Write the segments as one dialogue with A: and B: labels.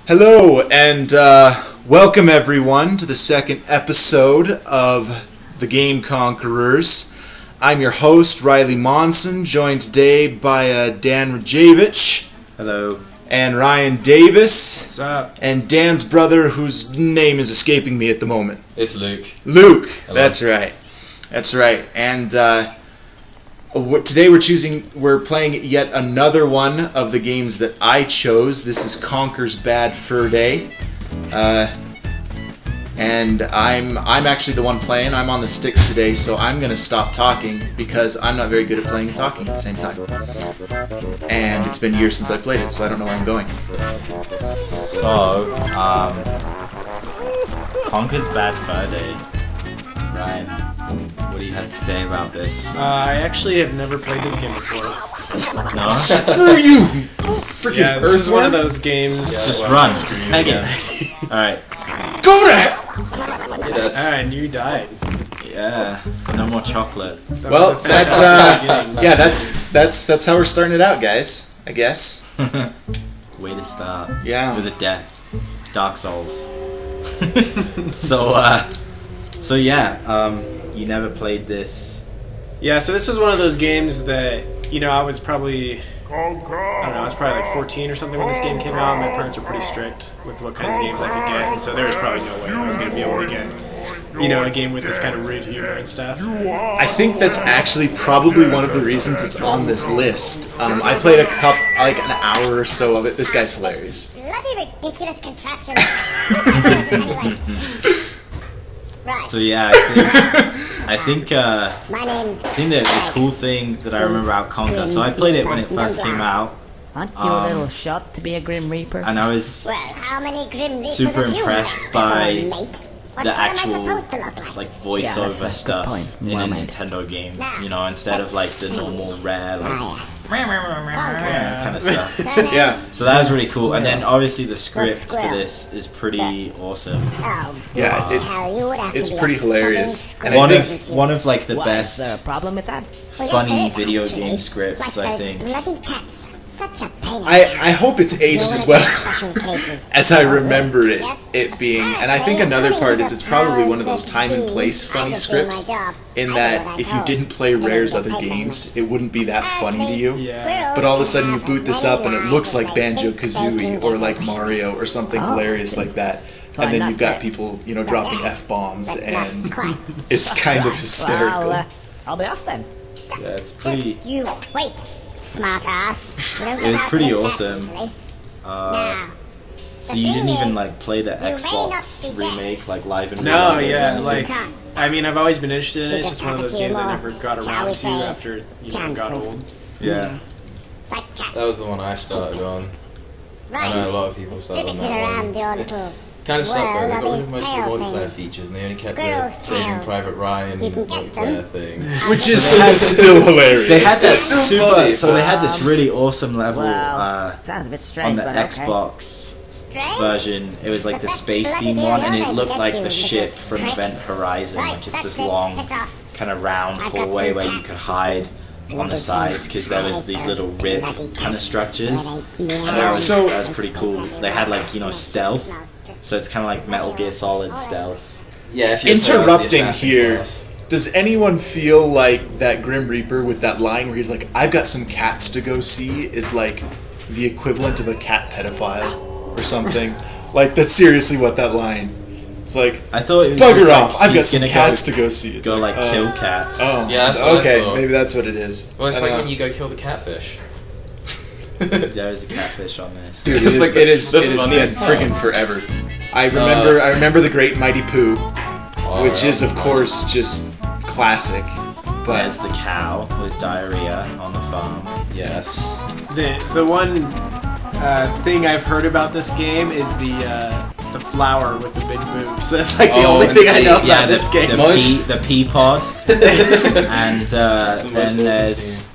A: Hello, and welcome everyone to the second episode of The Game Conquerors. I'm your host, Riley Monson, joined today by Dan Rajevich.
B: Hello.
A: And Ryan Davis.
C: What's up?
A: And Dan's brother, whose name is escaping me at the moment.
D: It's Luke.
A: Luke,
D: Hello.
A: That's right. That's right. And today we're playing yet another one of the games that I chose. This is Conker's Bad Fur Day. And I'm actually the one playing. I'm on the sticks today, so I'm going to stop talking because I'm not very good at playing and talking at the same time. And it's been years since I played it, so I don't know where I'm going.
B: So, Conker's Bad Fur Day. Ryan, what do you have to say about this?
C: I actually have never played this game before.
B: No?
A: Who are you? Freaking
C: Yeah, this is one of
A: earthworm?
C: those games.
B: Just run. Just peg it. Alright.
A: Go to hell!
C: And you died.
B: Yeah. No more chocolate.
C: That
A: Well,
C: was a fantastic beginning.
A: that's how we're starting it out, guys. I guess.
B: Way to start.
A: Yeah.
B: With a death. Dark Souls. So you never played this.
C: Yeah, so this was one of those games that, I was probably, I was probably like 14 or something when this game came out. My parents were pretty strict with what kinds of games I could get, and so there was probably no way I was going to be able to get, a game with this kind of rude humor and stuff.
A: I think that's actually probably one of the reasons it's on this list. I played like an hour or so of it. This guy's hilarious.
E: Bloody ridiculous contraption. Anyway. Right.
B: So yeah, I think
E: My name's
B: the cool thing that I remember about Conker. So I played it when it first came out,
F: Aren't you a little shot to be a Grim Reaper?
B: and I was
E: Well, how many Grim Reapers
B: super
E: have you
B: impressed
E: met?
B: by
E: Come on, mate. What
B: the
E: am I
B: actual
E: supposed to look like?
B: voiceover
F: that's a
B: stuff
F: good point.
B: in
F: Well
B: a
F: made.
B: Nintendo game. Instead of like the normal rare
E: Oh,
B: kind of stuff.
E: yeah.
A: Yeah.
B: So that was really cool. And then obviously the script for this is pretty awesome.
E: Oh,
A: Yeah,
E: hell, you would have to
A: it's
E: be
A: pretty
E: a
A: hilarious.
E: fucking
A: And I
B: One
A: think
B: of one of like the
F: Why, is there a
B: best
F: problem with that?
B: funny video game scripts, I think.
E: Bloody cats. Such a pain.
A: I hope it's aged as well as I remember it being. And I think another part is it's probably one of those time and place funny scripts in that if you didn't play Rare's other games, it wouldn't be that funny to you.
C: Yeah.
A: But all of a sudden you boot this up and it looks like Banjo-Kazooie or like Mario or something hilarious like that. And then you've got people, dropping F-bombs and it's kind of hysterical.
F: I'll be off then.
B: Yeah, it's pretty.
E: You wait, smart ass.
B: It was pretty awesome.
E: Now,
B: So you didn't even like play the Xbox remake, like live and
C: No,
B: real?
C: yeah, like, I've always been interested in it. It's just one of those games I never got around to after, it got old.
B: Yeah.
D: That was the one I started on. I know a lot of people started on that one. Kind of sucked though, they got rid of most of the multiplayer features and they only kept the Saving Private Ryan multiplayer thing.
A: Which is still hilarious.
B: They had that
D: It's so
B: super.
D: funny.
B: So they had this really awesome level
F: Sounds a bit strange,
B: on the
F: but okay.
B: Xbox version. It was like the space theme one, and it looked like the ship from Event Horizon. Like it's this long, kind of round hallway where you could hide on the sides because there was these little rib kind of structures, and that was pretty cool. They had like stealth, so it's kind of like Metal Gear Solid stealth.
D: Yeah, if you're
A: Interrupting here. Does anyone feel like that Grim Reaper with that line where he's like, I've got some cats to go see, is like the equivalent of a cat pedophile or something? Like, that's seriously what that line. It's like,
B: I thought it was
A: bugger
B: just
A: off,
B: like,
A: I've got
B: he's
A: some
B: gonna
A: cats to go see. It's
B: go like
A: oh,
B: kill cats.
A: Oh,
D: Yeah, that's what I
A: okay,
D: thought.
A: maybe that's what it is.
D: Well, it's
A: I
D: like
A: don't
D: when
A: know.
D: you go kill the catfish.
B: There is a catfish on this.
A: Dude,
D: It's like
A: it has
D: the
A: been
D: funniest
A: friggin'
D: part.
A: forever. I remember the Great Mighty Pooh, which is of
D: Alright.
A: course just classic. But
B: There's the cow with diarrhea on the farm.
D: Yes.
C: The one thing I've heard about this game is the flower with the big boobs. That's like the
D: Oh,
C: only
D: and
C: thing I
D: the-
C: know
B: Yeah,
C: about this game.
B: the pea pod, and then there's.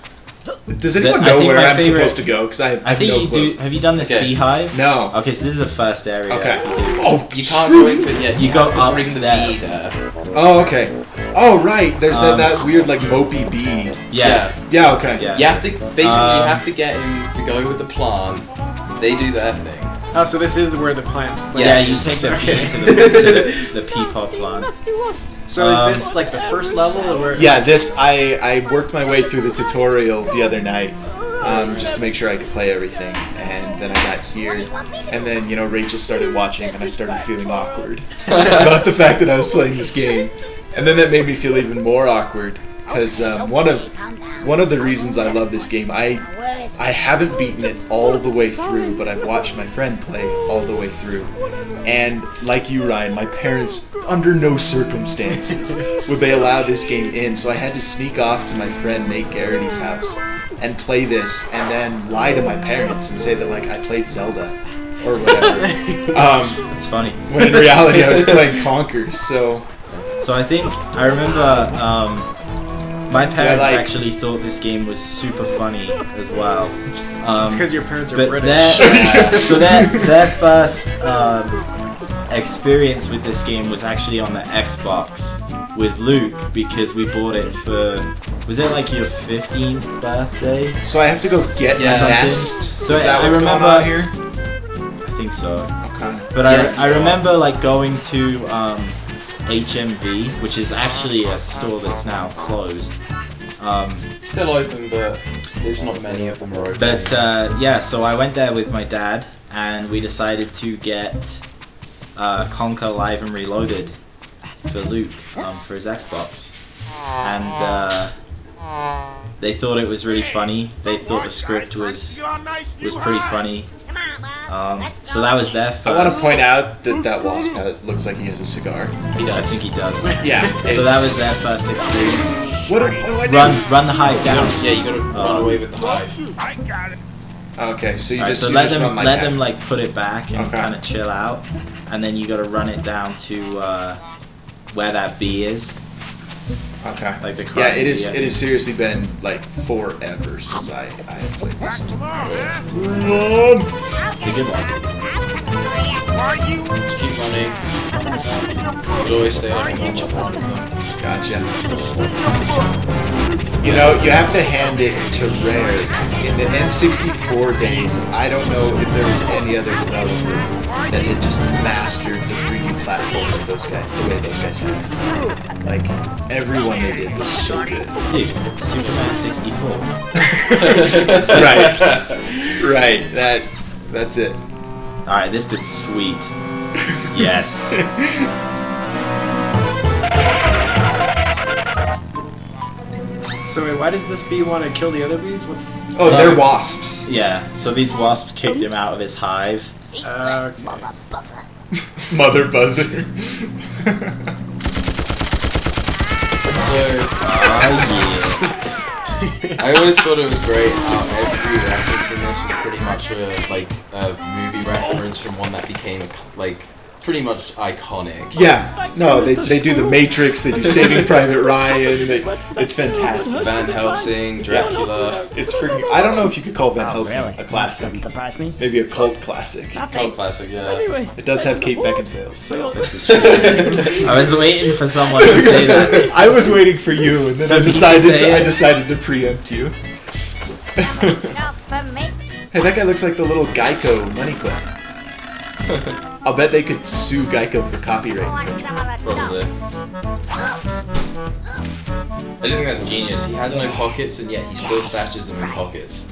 A: does anyone
B: I
A: know
B: think
A: where
B: my
A: I'm
B: favorite-
A: supposed to go? Because I have
B: I think
A: no
B: you
A: clue.
B: do. Have you done this
D: Okay.
B: beehive?
A: No.
B: Okay, so this is the first area.
A: Okay.
B: You do.
A: Oh,
D: You can't go into it yet.
B: You
D: You
B: go
D: have to
B: up
D: bring the
B: there.
D: bee there.
A: Oh, okay. Oh, right. There's that weird like mopey bee.
B: Yeah.
A: Yeah. Okay.
B: Yeah.
D: You have to basically you have to get him to go with the plant. They do their thing.
C: Oh, so this is where the plant.
B: Yeah, you
D: Yes.
B: take the pea
C: Okay.
B: to the pea pod plant.
C: So is this like the first level, or where?
A: Yeah, this I worked my way through the tutorial the other night, just to make sure I could play everything, and then I got here, and then Rachel started watching, and I started feeling awkward about the fact that I was playing this game, and then that made me feel even more awkward because one of the reasons I love this game, I haven't beaten it all the way through, but I've watched my friend play all the way through. And like you, Ryan, my parents, under no circumstances would they allow this game in, so I had to sneak off to my friend Nate Garrity's house and play this, and then lie to my parents and say that like I played Zelda or whatever.
B: That's funny.
A: When in reality I was playing Conquer. So
B: So I remember my parents
A: like-
B: actually thought this game was super funny as well.
C: It's because your parents are
B: But
C: British.
B: their first experience with this game was actually on the Xbox with Luke, because we bought it for, was it like your 15th birthday?
A: I have to go get
D: Yeah.
A: my nest.
B: So
A: Is that
B: I
A: what's
B: remember-
A: going on here?
B: I think so.
A: Okay.
B: But
D: Yeah.
B: I remember like going to HMV, which is actually a store that's now closed.
D: Still open, but there's not many of them are open.
B: But yeah, so I went there with my dad, and we decided to get Conker Live and Reloaded for Luke for his Xbox, and they thought it was really funny. They thought the script was pretty funny. So that was their first.
A: I want to point out that Wasp looks like he has a cigar.
B: He does. I think he does.
A: Yeah.
B: So that was their first experience.
A: What do I do?
B: Run the hive down.
D: Yeah, you gotta run away with the hive.
A: Okay, so you
B: Alright,
A: just
B: so
A: you
B: let
A: just
B: them
A: run like
B: let
A: that.
B: them like put it back and
A: Okay.
B: kind of chill out, and then you got to run it down to where that bee is.
A: Okay.
B: Like the
A: Yeah, it is.
B: yeah.
A: It has seriously been like forever since I have played this.
B: It's a good one.
D: Just keep running. You'll always stay like one of them.
A: Gotcha. You have to hand it to Rare. In the N64 days, I don't know if there was any other developer that had just mastered the 3D platform of the way those guys had. Like, everyone they did was so good.
B: Dude, Superman 64.
A: Right. Right. That's it.
B: Alright, this bit's sweet. Yes.
C: So wait, why does this bee want to kill the other bees? What's
A: Oh, they're wasps.
B: Yeah, so these wasps kicked him out of his hive.
C: okay.
A: Mother buzzer.
D: So, I always thought it was great how every reference in this was pretty much a movie reference from one that became pretty much iconic.
A: Yeah, no, they do the Matrix, they do Saving Private Ryan, it's fantastic.
D: Van Helsing, Dracula.
A: It's freaking, I don't know if you could call Van Helsing
F: Really?
A: a classic.
F: Doesn't surprise me.
A: Maybe a cult classic.
D: Cult classic, yeah.
F: Anyway,
A: It does have Kate Beckinsale, so.
B: This is true. I was waiting for someone to say that.
A: I was waiting for you, and then
B: For
A: I
B: me to say it.
A: decided to preempt you. Hey, that guy looks like the little Geico money clip. I'll bet they could sue Geico for copyright infringement.
D: Probably. I just think that's genius. He has no pockets, and yet he still stashes them in pockets.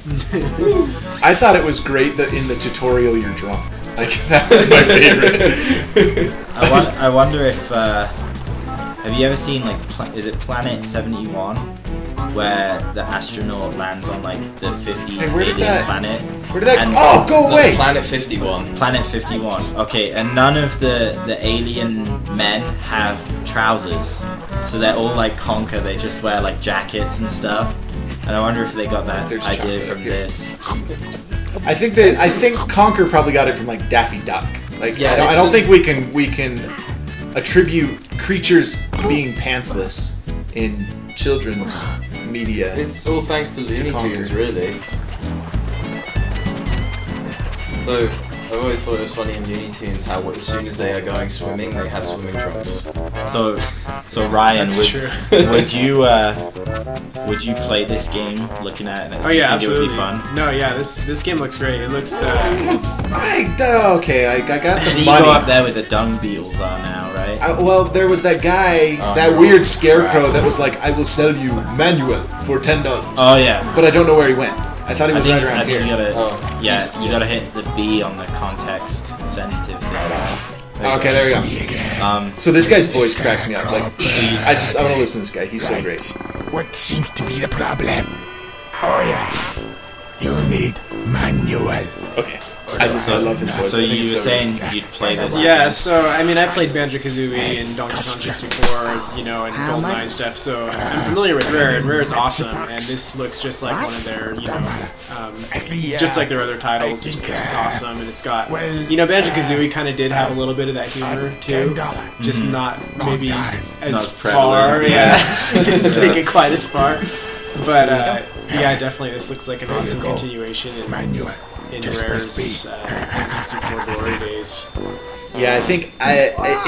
A: I thought it was great that in the tutorial you're drunk. Like, that was my favorite.
B: I wonder if have you ever seen is it Planet 71, where the astronaut lands on like the 50s
A: Hey, where did
B: alien
A: that-
B: planet?
A: Where did that
B: And-
A: Oh, go
D: No,
A: away!
D: Planet 51.
B: Planet 51. Okay, and none of the alien men have trousers, so they're all like Conker. They just wear like jackets and stuff. And I wonder if they got that
A: There's
B: idea
A: chocolate
B: from
A: up here.
B: this.
A: I think Conker probably got it from like Daffy Duck. Like,
D: Yeah,
A: I
D: it's
A: don't
D: a-
A: think we can attribute creatures being pantsless in children's media.
D: It's all thanks to Looney
A: Conquer.
D: Tunes, really. Though, I've always thought it was funny in Looney Tunes how as soon as they are going swimming, they have swimming trunks.
B: So Ryan,
C: That's true.
B: would you play this game looking at it?
C: Oh
B: Do you
C: yeah,
B: think
C: absolutely.
B: It would be fun?
C: No, yeah, this game looks great. It looks.
A: Okay, I got the
B: You
A: money.
B: go up there with the dung beetles are now, right?
A: Well, there was that guy, that weird scarecrow that was like, I will sell you manual for $10.
B: Oh yeah.
A: But I don't know where he went. I thought he was right
B: I
A: around
B: think
A: here.
B: you gotta,
D: Oh,
B: you gotta hit the B on the context sensitive thing.
A: Okay, there we go. So this guy's voice cracks me up. Like, I want to listen to this guy. He's so great.
G: What seems to be the problem? Oh yeah. You'll need manual.
A: Okay. I love his voice.
B: So
A: I think
B: you were
A: it's so
B: saying
A: good.
B: you'd play this?
C: Yeah, so I mean, I played Banjo-Kazooie and Donkey Kong 64, you know, and GoldenEye and stuff. So I'm familiar with Rare, and Rare is awesome. And this looks just like one of their, you know, just like their other titles, it's just awesome. And it's got, you know, Banjo-Kazooie kind of did have a little bit of that humor too, just not maybe as far.
B: prevalent,
C: Yeah, didn't take it quite as far. But yeah, definitely, this looks like an awesome continuation in Rare's N64 glory days.
A: Yeah, I think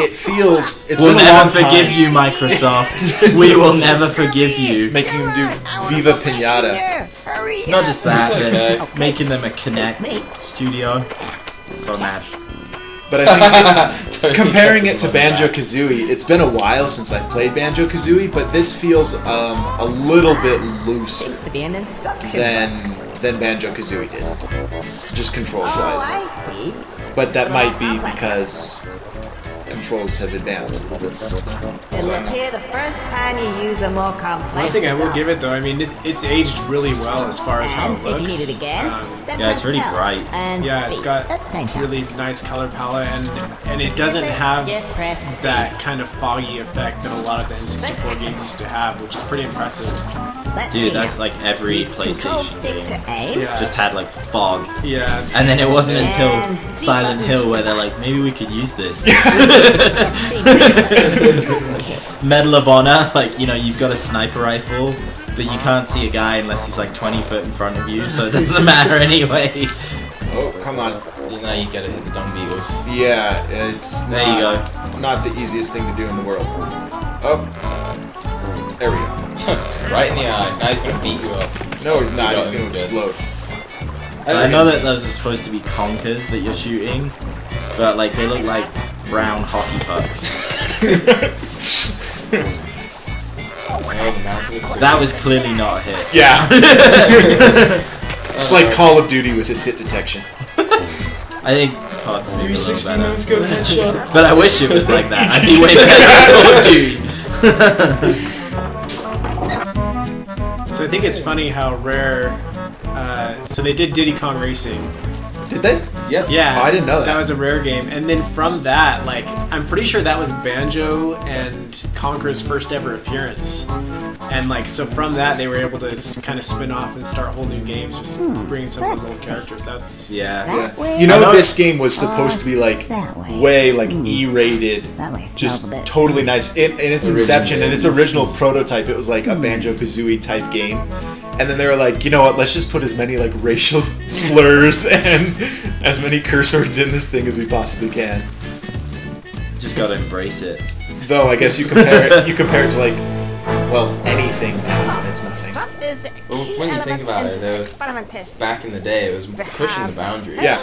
A: it feels. It's
B: We'll
A: been a
B: never
A: long time
B: forgive you, Microsoft. We will never forgive you.
A: making him do Viva Pinata.
B: Not just that,
D: It's
B: but making them a Kinect studio. So mad.
A: But I think comparing it to Banjo-Kazooie, it's been a while since I've played Banjo-Kazooie, but this feels a little bit looser
F: To be an instruction.
A: than Banjo-Kazooie did, just controls-wise.
F: I see.
A: But that might be because controls have advanced a little bit since then.
F: And
A: So I
F: let's
A: don't know.
F: hear the first time you use a more complex.
C: One thing I will give it though, I mean, it's aged really well as far as how it
F: And if you
C: looks.
F: need it again,
B: Yeah, it's really bright.
F: And
C: Yeah, it's got
F: Thank you.
C: really nice color palette, and it doesn't have that kind of foggy effect that a lot of the N64 games used to have, which is pretty impressive.
B: Dude, that's like every PlayStation game.
C: Yeah.
B: Just had like fog.
C: Yeah.
B: And then it wasn't until Silent Hill where they're like, maybe we could use this. Medal of Honor, like, you know, you've got a sniper rifle, but you can't see a guy unless he's like 20 foot in front of you, so it doesn't matter anyway.
A: Oh, come on.
D: Now you gotta hit the dung beetles.
A: Yeah, it's
B: There you go.
A: not the easiest thing to do in the world. Oh, there we go.
D: Right in the eye. Now he's gonna beat you up.
A: No, he's not.
D: You
A: He's
D: got
A: going
D: him
A: to
D: good.
A: explode.
B: So I know that those are supposed to be conkers that you're shooting, but like they look like brown hockey pucks. That was clearly not a hit.
A: Yeah. It's like Call of Duty with its hit detection.
B: I think COD's maybe a little
D: 360
B: better.
D: notes go to headshot.
B: But I wish it was like that. I'd be way better at Call of Duty.
C: So I think it's funny how Rare. So they did Diddy Kong Racing.
A: Did they?
D: Yep.
C: Yeah.
A: Oh, I didn't know that.
C: That was a Rare game, and then from that, like, I'm pretty sure that was Banjo and Conker's first ever appearance. And like, so from that, they were able to kind of spin off and start whole new games, just bringing some of those old characters. That's
B: Yeah.
A: Yeah. You know, this game was supposed to be like
F: That way.
A: way like E-rated,
F: That way.
A: just
F: Alphabet.
A: totally nice. In its inception, in its original prototype, it was like a Banjo-Kazooie type game. And then they were like, you know what? Let's just put as many like racial slurs and as many curse words in this thing as we possibly can.
B: Just gotta embrace it.
A: Though I guess you compare it to like, well, anything now, and it's nothing.
D: Well, when you think about it, they were, back in the day, it was pushing the boundaries.
A: Yeah.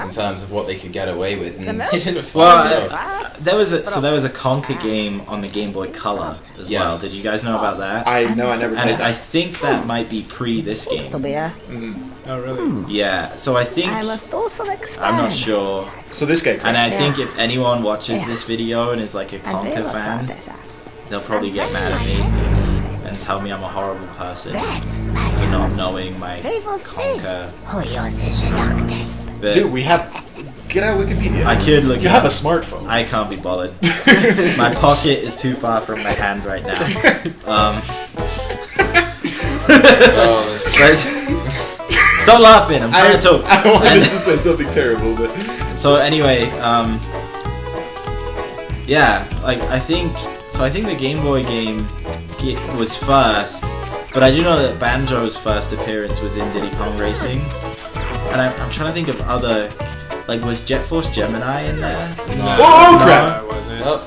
D: In terms of what they could get away with, and they didn't find
B: Well,
D: out.
B: there was a Conker game on the Game Boy Color as
D: Yeah.
B: well. Did you guys know about that?
A: I know I never
B: And
A: played
B: I
A: that.
B: think that might be pre this game.
F: Tobias,
C: oh really?
B: Yeah. So I think
F: I must also expand.
B: I'm not sure.
A: So this guy
B: And
A: cracks
B: I
A: me
B: think if anyone watches this video and is like a Conker fan, they'll probably get mad at me and tell me I'm a horrible person for not knowing my Conker. But
A: Dude, we have. Get out of Wikipedia.
B: I could look.
A: You
B: it
A: have a
B: up.
A: smartphone.
B: I can't be bothered. My pocket is too far from my hand right now.
D: Oh, that's
B: Stop laughing! I'm trying to talk.
A: I wanted
B: And-
A: to say something terrible, but
B: So anyway, yeah, like I think the Game Boy game was first, but I do know that Banjo's first appearance was in Diddy Kong Racing, and I'm trying to think of other Like, was Jet Force Gemini in there?
A: Oh, crap!
C: No, it wasn't.
D: Oh,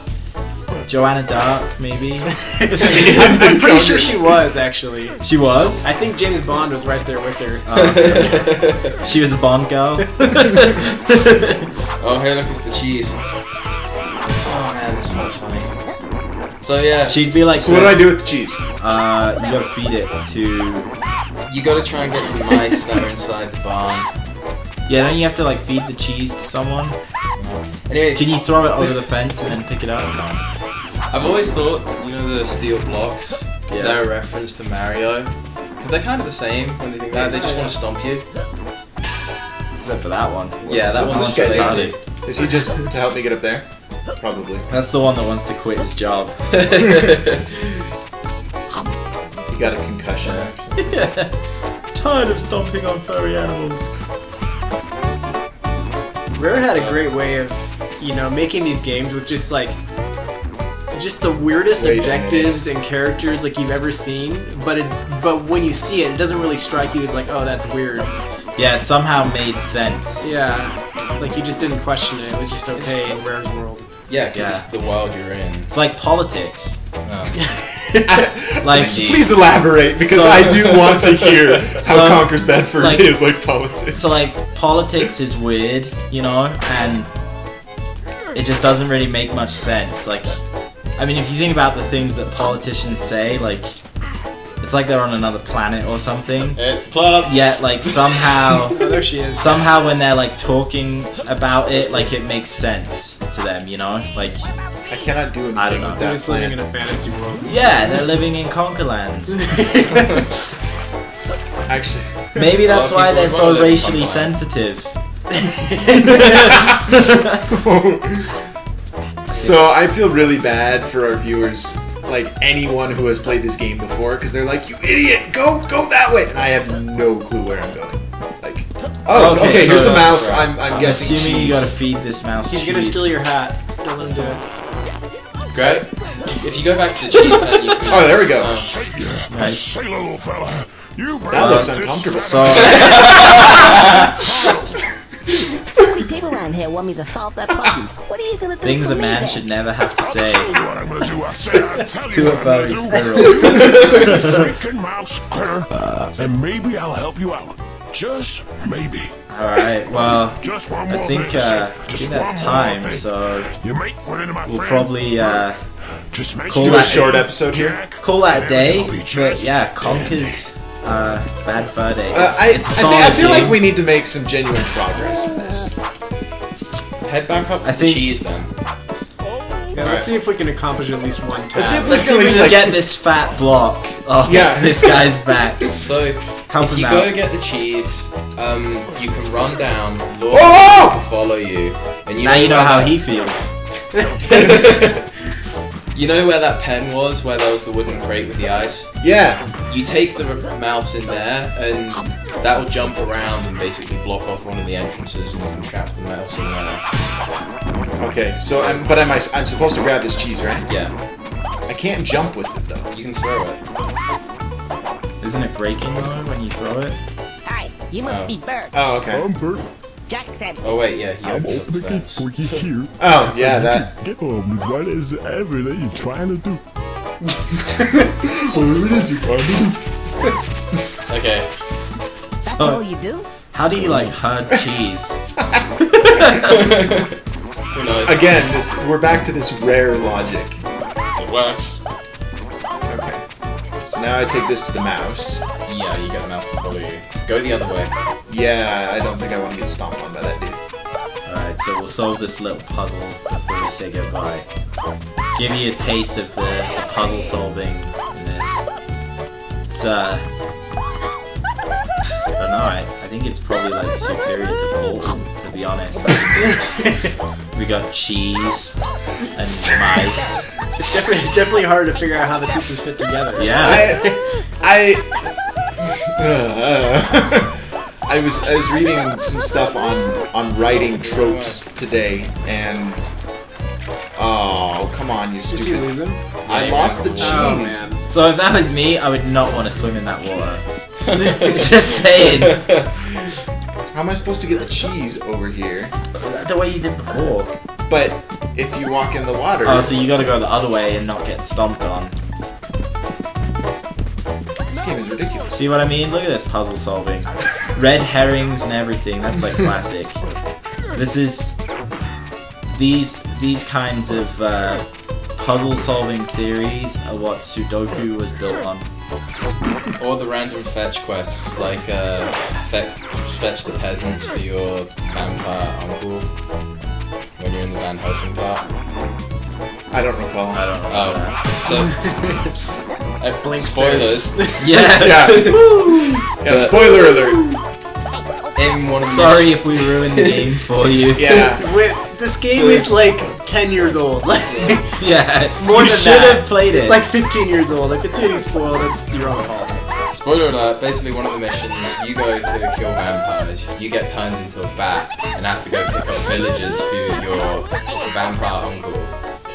B: Joanna Dark, maybe?
C: I'm pretty sure she was, actually.
B: She was?
C: I think James Bond was right there with her.
B: Oh, okay. She was a Bond girl?
D: oh, hey, look, it's the cheese. Oh man, this one's funny. So yeah,
B: She'd be like...
A: So what do I do with the cheese?
B: You gotta feed it to...
D: you gotta try and get the mice that are inside the barn.
B: Yeah, don't you have to like feed the cheese to someone?
D: Anyway,
B: Can you throw it over the fence and then pick it up?
D: I've always thought, you know, the steel blocks,
B: Yeah.
D: they're a reference to Mario. Because they're kind of the same when they think that, they just want to stomp you.
B: Except for that one.
D: Yeah, that
A: what's
D: one's
A: this guy
D: lazy.
A: doing? Is he just to help me get up there? Probably.
B: That's the one that wants to quit his job.
A: He got a concussion.
B: Tired of stomping on furry animals.
C: Rare had a great way of, you know, making these games with just like the weirdest
A: Wait a
C: objectives and characters like you've ever seen, but when you see it, it doesn't really strike you as like, oh, that's weird.
B: Yeah, it somehow made sense.
C: Yeah, like you just didn't question it. It was just okay in Rare's world.
D: Yeah, because
B: Yeah.
D: it's the world you're in.
B: It's like politics.
D: Oh.
B: Like,
A: Please elaborate, because
B: So-
A: I do want to hear how
B: So,
A: Conker's Bad Fur
B: like-
A: Day is like politics.
B: so like, politics is weird, you know, and it just doesn't really make much sense. Like, I mean, if you think about the things that politicians say, like, it's like they're on another planet or something.
D: There's the club.
B: Yet, like, somehow...
C: Oh, there she is.
B: Somehow when they're like talking about it, like it makes sense to them, you know? Like,
A: I cannot do
B: I
A: anything
B: don't know.
A: with
C: They're
A: that
C: just living
A: plan.
C: in a fantasy world.
B: yeah, they're living in Conkerland.
A: Actually,
B: Maybe that's
D: Well,
B: why
D: people
B: they're
D: would
B: so
D: rather live in
B: racially
D: Conkerland.
B: sensitive.
A: so I feel really bad for our viewers, like anyone who has played this game before, because they're like, "You idiot, go that way," and I have no clue where I'm going. Like, oh,
B: Okay,
A: okay,
B: so-
A: here's a mouse.
D: right.
A: I'm guessing
B: Assuming you
A: cheese.
B: gotta feed this mouse
C: He's
B: cheese.
C: gonna steal your hat. Don't let him do it.
D: Great. If you go back to the cheese pen, you can...
A: Oh, there we go.
B: Nice.
G: Say, little fella, you
A: That looks uncomfortable.
B: So,
F: People around here want me to solve their problems. What are you gonna do?
B: things
F: for
B: a
F: me
B: man
F: then?
B: should never have to say
G: what I'm gonna do. I say, I tell you
B: to a
G: what I'm
B: furry
G: gonna do.
B: squirrel.
G: Freaking mouse critter. And maybe I'll help you out. Just maybe.
B: Alright, well,
G: Just one
B: I
G: more
B: think,
G: thing.
B: I
G: Just
B: think that's
G: one more
B: time,
G: thing.
B: so
G: You might run into my
B: we'll
G: friend.
B: probably,
G: Just make
B: call
A: Do
G: sure
A: a
B: that-
A: short episode here.
B: call that day, but yeah, Conker's, Bad Fur Day. It's a
A: I
B: solid
A: feel
B: game.
A: like we need to make some genuine progress in this.
D: Head back up to
B: I
D: the
B: think-
D: cheese then.
C: Yeah, let's see if we can accomplish at least one
A: Let's see if
C: task.
B: Let's see if we
A: At least,
B: can
A: like-
B: get this fat block off
A: Yeah.
B: this guy's back.
D: So,
B: Help
D: if
B: him
D: you
B: out.
D: go get the cheese, you can run down, lure
A: Oh!
D: to follow you, and
B: Now you know
D: where
B: how
D: that-
B: he feels.
D: You know where that pen was, where there was the wooden crate with the eyes?
A: Yeah.
D: You take the mouse in there, and that will jump around and basically block off one of the entrances, and you can trap the mouse in there.
A: Okay. So, I'm supposed to grab this cheese, right?
D: Yeah,
A: I can't jump with it though.
D: you can throw it.
B: Isn't it breaking though when you throw it?
F: Hi, you must
D: Oh.
F: be Bert.
A: Oh, okay.
G: I'm Bert.
F: Jack said.
D: Oh wait, yeah, he
G: I'm
D: opens up the
G: opening it
D: fence.
G: for you here.
A: Oh, yeah, that.
G: Get on me. What is ever that you're trying to do?
D: Okay,
F: That's all
B: So,
F: you do?
B: how do you like herd cheese?
D: who knows?
A: Again, we're back to this rare logic.
D: It works.
A: Okay. So now I take this to the mouse.
D: Yeah, you get the mouse to follow you. Go the other way.
A: Yeah, I don't think I want to get stomped on by that dude.
B: Alright, so we'll solve this little puzzle before we say goodbye. Give you a taste of the puzzle solving in this. It's, I don't know, I think it's probably like superior to Portal, to be honest. I mean, we got cheese and mice.
C: It's definitely hard to figure out how the pieces fit together.
B: Yeah.
A: I was reading some stuff on writing tropes today, and oh, come on, you
C: Did you
A: stupid!
C: lose him?
A: I
D: you
A: lost the
D: ran
C: Oh
A: cheese.
C: man.
B: So if that was me, I would not want to swim in that water. Just saying.
A: How am I supposed to get the cheese over here?
B: The way you did before.
A: But if you walk in the water...
B: Oh, so you gotta go the other way and not get stomped on.
A: This game is ridiculous.
B: See what I mean? Look at this puzzle solving. Red herrings and everything. That's like classic. This is... These kinds of puzzle solving theories are what Sudoku was built on.
D: Or the random fetch quests, like fetch the peasants for your vampire uncle when you're in the Van Helsing part.
A: I don't recall.
B: I don't know.
D: Oh, so
C: Blink
D: spoilers.
B: Yeah.
A: Yeah, spoiler alert.
D: In one of the
B: Sorry if we ruined the game for you.
A: Yeah.
C: Wait, this game is like 10 years old.
B: Yeah.
C: More
B: You
C: than
B: should
C: that.
B: have played it.
C: It's like 15 years old. If it's getting spoiled, it's your own fault.
D: Spoiler alert, basically one of the missions, you go to kill vampires, you get turned into a bat, and have to go pick up villagers for your vampire uncle.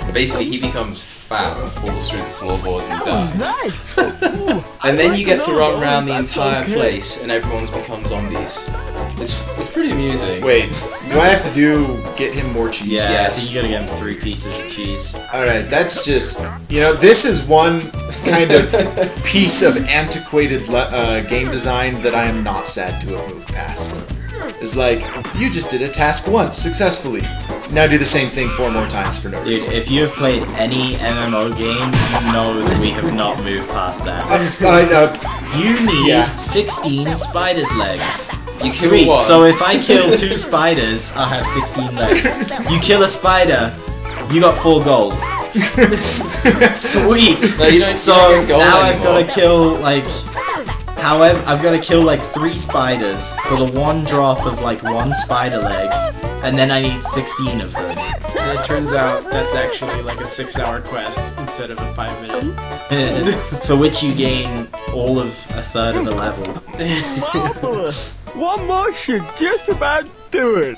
D: And basically he becomes fat and falls through the floorboards and dies. And then you get to run around the entire place and everyone's become zombies. It's pretty amusing.
A: Wait, do I have to get him more cheese?
B: Yeah,
D: Yes.
B: I think you gotta get him 3 pieces of cheese.
A: Alright, that's just... You know, this is one kind of piece of antiquated game design that I am not sad to have moved past. It's like, you just did a task once, successfully. Now do the same thing 4 more times for no
B: Dude,
A: reason.
B: if you have played any MMO game, you know that we have not moved past that. You need 16 spiders' legs.
D: You kill
B: Sweet,
D: one.
B: so if I kill 2 spiders, I'll have 16 legs. You kill a spider, you got 4 gold. Sweet!
D: No, you don't
B: So
D: get gold
B: now I've
D: anymore.
B: got to kill, like... However, I've got to kill like 3 spiders for the 1 drop of like 1 spider leg, and then I need 16 of them.
C: And it turns out that's actually like a 6-hour quest instead of a 5-minute.
B: For which you gain all of a third of a level.
G: Marvelous! One more should just about do it.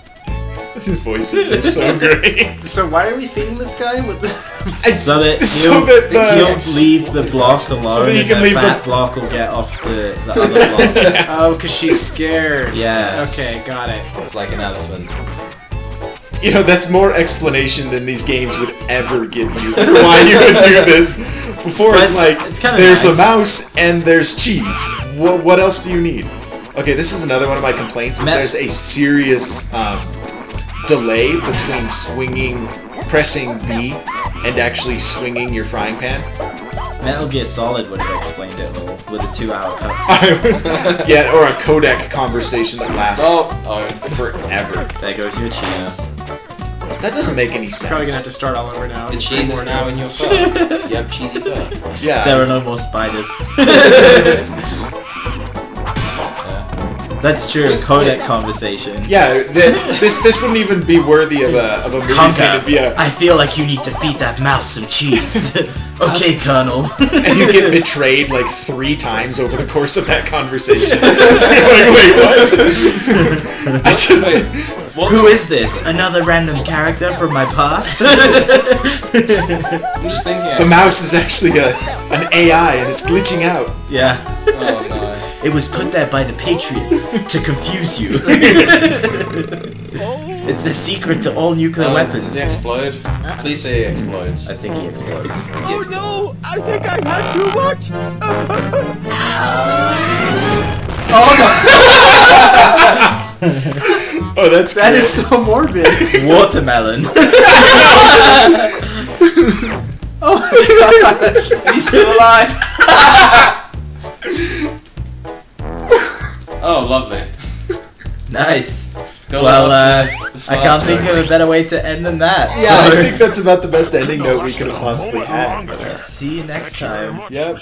A: His voices are so great.
C: So why are we feeding this guy with the...
B: So that he'll leave the block alone,
A: so that he
B: and
A: can
B: the
A: leave
B: fat block will get off the other block.
C: Oh, because she's scared.
B: Yes.
C: Okay, got it.
D: It's like an elephant.
A: You know, that's more explanation than these games would ever give you for why you would do this. Before
B: But
A: it's like,
B: it's kinda
A: there's
B: nice.
A: a mouse and there's cheese. What else do you need? Okay, this is another one of my complaints, is there's a serious delay between pressing B and actually swinging your frying pan.
B: Metal Gear Solid would have explained it all with a 2-hour cutscene.
A: Yeah, or a codec conversation that lasts forever.
B: There goes your cheese.
A: That doesn't make any sense.
C: Probably gonna have to start all over now.
D: The cheese is now in your fur. You have cheesy fur.
A: Yeah.
B: There are no more spiders. That's true. Codec conversation.
A: Yeah, this wouldn't even be worthy of a movie scene.
B: Conker,
A: It'd be
B: I feel like you need to feed that mouse some cheese. Okay, Colonel.
A: and you get betrayed like 3 times over the course of that conversation. You're like, wait, what? I just...
B: Who is this? Another random character from my past?
D: I'm just thinking.
A: The mouse is actually an AI and it's glitching out.
B: Yeah.
D: Oh no.
B: It was put there by the Patriots to confuse you. It's the secret to all nuclear weapons.
D: Does he explode? Please say he explodes.
B: I think he explodes.
G: Oh no! I think I had too much!
A: Oh, that's
C: That
A: great.
C: is so morbid.
B: Watermelon.
C: Oh my gosh.
D: He's still alive. Oh, lovely.
B: Nice.
D: Go
B: Well,
D: on.
B: I can't think of a better way to end than that.
A: Yeah,
B: So,
A: I think that's about the best ending note we could have possibly had.
B: see you next time.
A: Yep.